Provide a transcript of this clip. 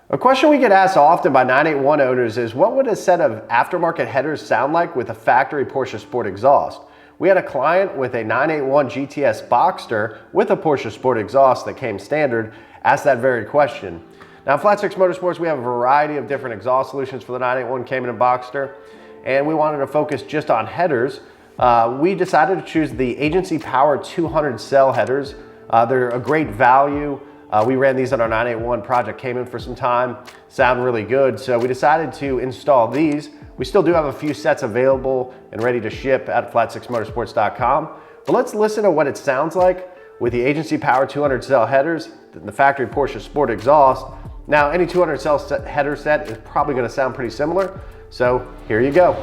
A question we get asked often by 981 owners is, what would a set of aftermarket headers sound like with a factory Porsche Sport exhaust? We had a client with a 981 GTS Boxster with a Porsche Sport exhaust that came standard ask that very question. Now, at Flat Six Motorsports, we have a variety of different exhaust solutions for the 981 Cayman and Boxster, and we wanted to focus just on headers. We decided to choose the Agency Power 200 cell headers. They're a great value. We ran these on our 981 Project Cayman for some time, sound really good, so we decided to install these. We still do have a few sets available and ready to ship at flat6motorsports.com, but let's listen to what it sounds like with the Agency Power 200 cell headers and the factory Porsche Sport exhaust. Now, any 200 cell header set is probably going to sound pretty similar, so here you go.